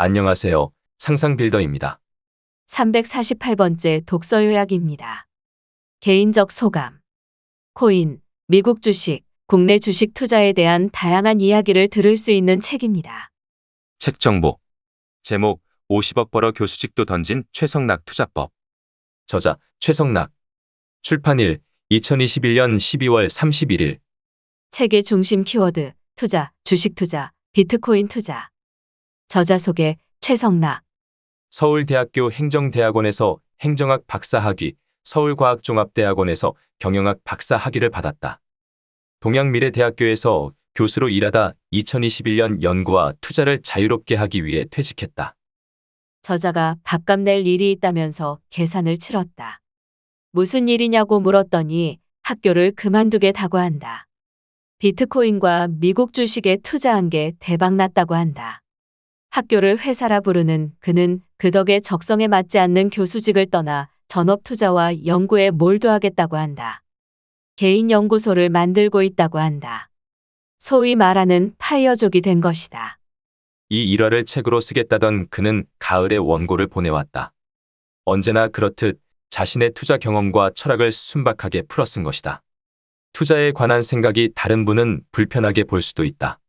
안녕하세요. 상상빌더입니다. 348번째 독서 요약입니다. 개인적 소감. 코인, 미국 주식, 국내 주식 투자에 대한 다양한 이야기를 들을 수 있는 책입니다. 책 정보. 제목 50억 벌어 교수직도 던진 최성락 투자법. 저자 최성락. 출판일 2021년 12월 31일. 책의 중심 키워드, 투자, 주식 투자, 비트코인 투자. 저자 소개, 최성락. 서울대학교 행정대학원에서 행정학 박사학위, 서울과학종합대학원에서 경영학 박사학위를 받았다. 동양미래대학교에서 교수로 일하다 2021년 연구와 투자를 자유롭게 하기 위해 퇴직했다. 저자가 밥값 낼 일이 있다면서 계산을 치렀다. 무슨 일이냐고 물었더니 학교를 그만두겠다고 한다. 비트코인과 미국 주식에 투자한 게 대박 났다고 한다. 학교를 회사라 부르는 그는 그 덕에 적성에 맞지 않는 교수직을 떠나 전업 투자와 연구에 몰두하겠다고 한다. 개인 연구소를 만들고 있다고 한다. 소위 말하는 파이어족이 된 것이다. 이 일화를 책으로 쓰겠다던 그는 가을에 원고를 보내왔다. 언제나 그렇듯 자신의 투자 경험과 철학을 순박하게 풀어 쓴 것이다. 투자에 관한 생각이 다른 분은 불편하게 볼 수도 있다.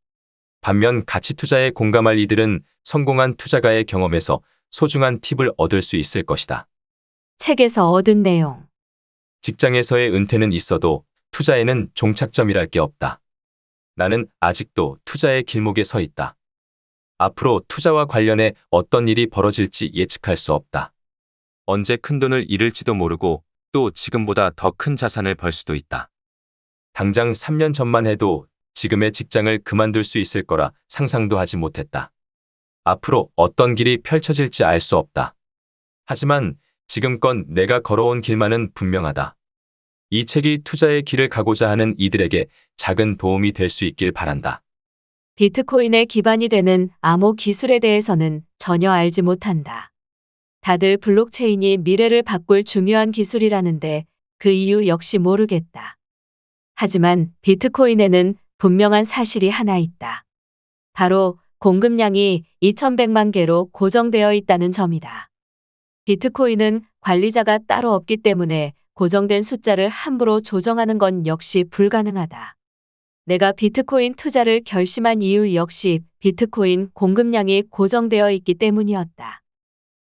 반면 가치 투자에 공감할 이들은 성공한 투자가의 경험에서 소중한 팁을 얻을 수 있을 것이다. 책에서 얻은 내용. 직장에서의 은퇴는 있어도 투자에는 종착점이랄 게 없다. 나는 아직도 투자의 길목에 서 있다. 앞으로 투자와 관련해 어떤 일이 벌어질지 예측할 수 없다. 언제 큰 돈을 잃을지도 모르고 또 지금보다 더 큰 자산을 벌 수도 있다. 당장 3년 전만 해도 지금의 직장을 그만둘 수 있을 거라 상상도 하지 못했다. 앞으로 어떤 길이 펼쳐질지 알 수 없다. 하지만 지금껏 내가 걸어온 길만은 분명하다. 이 책이 투자의 길을 가고자 하는 이들에게 작은 도움이 될 수 있길 바란다. 비트코인의 기반이 되는 암호 기술에 대해서는 전혀 알지 못한다. 다들 블록체인이 미래를 바꿀 중요한 기술이라는데 그 이유 역시 모르겠다. 하지만 비트코인에는 분명한 사실이 하나 있다. 바로 공급량이 2100만 개로 고정되어 있다는 점이다. 비트코인은 관리자가 따로 없기 때문에 고정된 숫자를 함부로 조정하는 건 역시 불가능하다. 내가 비트코인 투자를 결심한 이유 역시 비트코인 공급량이 고정되어 있기 때문이었다.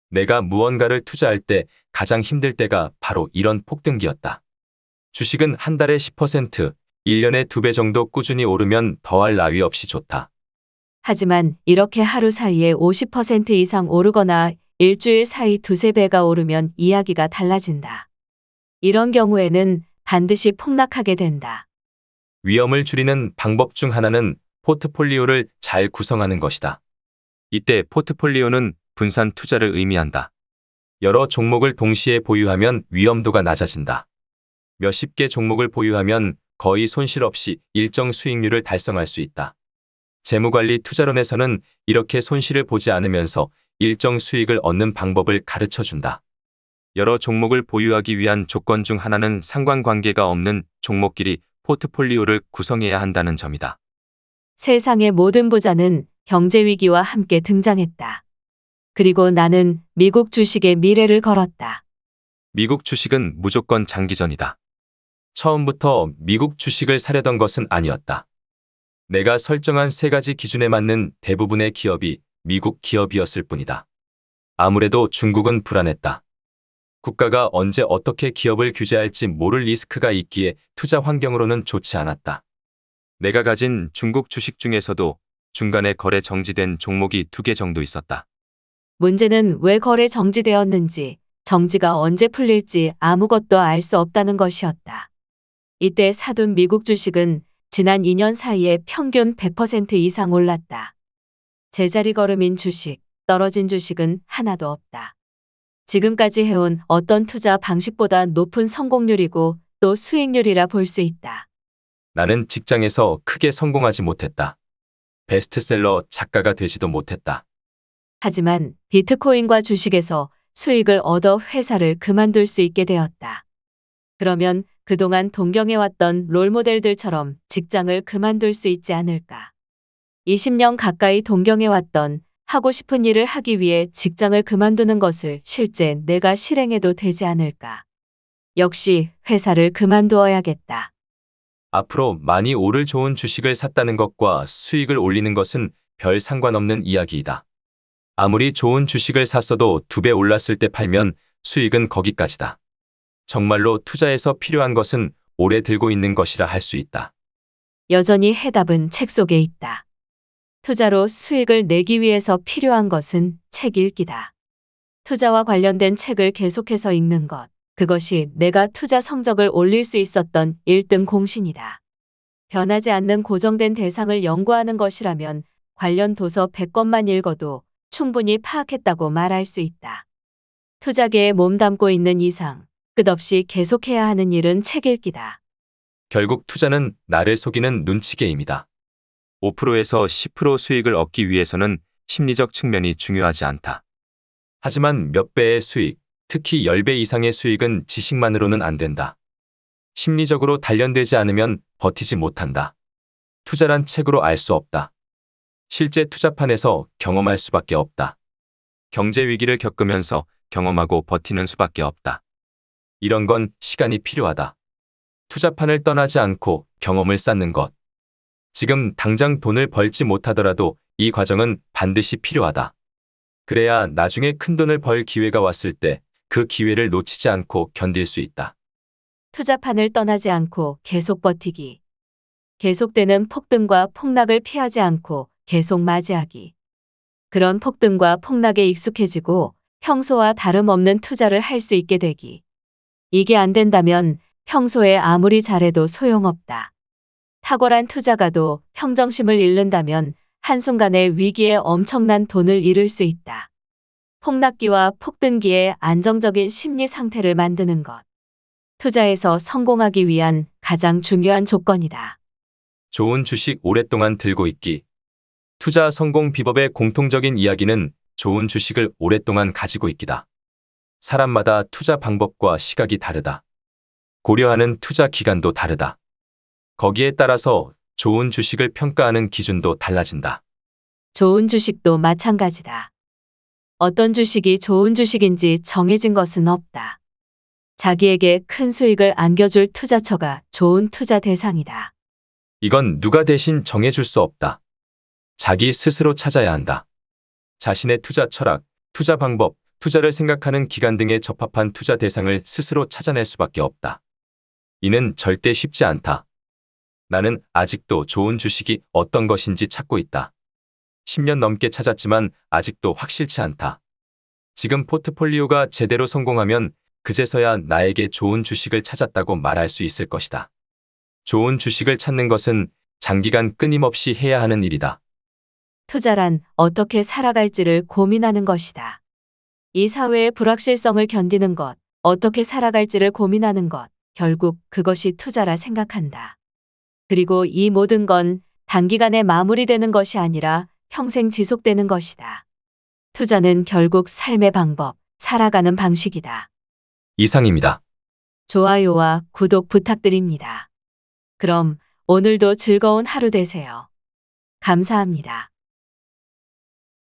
내가 무언가를 투자할 때 가장 힘들 때가 바로 이런 폭등기였다. 주식은 한 달에 10%, 1년에 2배 정도 꾸준히 오르면 더할 나위 없이 좋다. 하지만 이렇게 하루 사이에 50% 이상 오르거나 일주일 사이 두세 배가 오르면 이야기가 달라진다. 이런 경우에는 반드시 폭락하게 된다. 위험을 줄이는 방법 중 하나는 포트폴리오를 잘 구성하는 것이다. 이때 포트폴리오는 분산 투자를 의미한다. 여러 종목을 동시에 보유하면 위험도가 낮아진다. 몇십 개 종목을 보유하면 거의 손실 없이 일정 수익률을 달성할 수 있다. 재무관리 투자론에서는 이렇게 손실을 보지 않으면서 일정 수익을 얻는 방법을 가르쳐 준다. 여러 종목을 보유하기 위한 조건 중 하나는 상관관계가 없는 종목끼리 포트폴리오를 구성해야 한다는 점이다. 세상의 모든 부자는 경제위기와 함께 등장했다. 그리고 나는 미국 주식의 미래를 걸었다. 미국 주식은 무조건 장기전이다. 처음부터 미국 주식을 사려던 것은 아니었다. 내가 설정한 세 가지 기준에 맞는 대부분의 기업이 미국 기업이었을 뿐이다. 아무래도 중국은 불안했다. 국가가 언제 어떻게 기업을 규제할지 모를 리스크가 있기에 투자 환경으로는 좋지 않았다. 내가 가진 중국 주식 중에서도 중간에 거래 정지된 종목이 2개 정도 있었다. 문제는 왜 거래 정지되었는지, 정지가 언제 풀릴지 아무것도 알 수 없다는 것이었다. 이때 사둔 미국 주식은 지난 2년 사이에 평균 100% 이상 올랐다. 제자리 걸음인 주식, 떨어진 주식은 하나도 없다. 지금까지 해온 어떤 투자 방식보다 높은 성공률이고 또 수익률이라 볼 수 있다. 나는 직장에서 크게 성공하지 못했다. 베스트셀러 작가가 되지도 못했다. 하지만 비트코인과 주식에서 수익을 얻어 회사를 그만둘 수 있게 되었다. 그러면 그동안 동경해왔던 롤모델들처럼 직장을 그만둘 수 있지 않을까. 20년 가까이 동경해왔던 하고 싶은 일을 하기 위해 직장을 그만두는 것을 실제 내가 실행해도 되지 않을까. 역시 회사를 그만두어야겠다. 앞으로 많이 오를 좋은 주식을 샀다는 것과 수익을 올리는 것은 별 상관없는 이야기이다. 아무리 좋은 주식을 샀어도 2배 올랐을 때 팔면 수익은 거기까지다. 정말로 투자에서 필요한 것은 오래 들고 있는 것이라 할 수 있다. 여전히 해답은 책 속에 있다. 투자로 수익을 내기 위해서 필요한 것은 책 읽기다. 투자와 관련된 책을 계속해서 읽는 것. 그것이 내가 투자 성적을 올릴 수 있었던 1등 공신이다. 변하지 않는 고정된 대상을 연구하는 것이라면 관련 도서 100권만 읽어도 충분히 파악했다고 말할 수 있다. 투자계에 몸담고 있는 이상 끝없이 계속해야 하는 일은 책 읽기다. 결국 투자는 나를 속이는 눈치 게임이다. 5%에서 10% 수익을 얻기 위해서는 심리적 측면이 중요하지 않다. 하지만 몇 배의 수익, 특히 10배 이상의 수익은 지식만으로는 안 된다. 심리적으로 단련되지 않으면 버티지 못한다. 투자란 책으로 알 수 없다. 실제 투자판에서 경험할 수밖에 없다. 경제 위기를 겪으면서 경험하고 버티는 수밖에 없다. 이런 건 시간이 필요하다. 투자판을 떠나지 않고 경험을 쌓는 것. 지금 당장 돈을 벌지 못하더라도 이 과정은 반드시 필요하다. 그래야 나중에 큰 돈을 벌 기회가 왔을 때 그 기회를 놓치지 않고 견딜 수 있다. 투자판을 떠나지 않고 계속 버티기. 계속되는 폭등과 폭락을 피하지 않고 계속 맞이하기. 그런 폭등과 폭락에 익숙해지고 평소와 다름없는 투자를 할 수 있게 되기. 이게 안 된다면 평소에 아무리 잘해도 소용없다. 탁월한 투자가도 평정심을 잃는다면 한순간의 위기에 엄청난 돈을 잃을 수 있다. 폭락기와 폭등기에 안정적인 심리 상태를 만드는 것. 투자에서 성공하기 위한 가장 중요한 조건이다. 좋은 주식 오랫동안 들고 있기. 투자 성공 비법의 공통적인 이야기는 좋은 주식을 오랫동안 가지고 있기다. 사람마다 투자 방법과 시각이 다르다. 고려하는 투자 기간도 다르다. 거기에 따라서 좋은 주식을 평가하는 기준도 달라진다. 좋은 주식도 마찬가지다. 어떤 주식이 좋은 주식인지 정해진 것은 없다. 자기에게 큰 수익을 안겨줄 투자처가 좋은 투자 대상이다. 이건 누가 대신 정해줄 수 없다. 자기 스스로 찾아야 한다. 자신의 투자 철학, 투자 방법, 투자를 생각하는 기간 등에 적합한 투자 대상을 스스로 찾아낼 수밖에 없다. 이는 절대 쉽지 않다. 나는 아직도 좋은 주식이 어떤 것인지 찾고 있다. 10년 넘게 찾았지만 아직도 확실치 않다. 지금 포트폴리오가 제대로 성공하면 그제서야 나에게 좋은 주식을 찾았다고 말할 수 있을 것이다. 좋은 주식을 찾는 것은 장기간 끊임없이 해야 하는 일이다. 투자란 어떻게 살아갈지를 고민하는 것이다. 이 사회의 불확실성을 견디는 것, 어떻게 살아갈지를 고민하는 것, 결국 그것이 투자라 생각한다. 그리고 이 모든 건 단기간에 마무리되는 것이 아니라 평생 지속되는 것이다. 투자는 결국 삶의 방법, 살아가는 방식이다. 이상입니다. 좋아요와 구독 부탁드립니다. 그럼 오늘도 즐거운 하루 되세요. 감사합니다.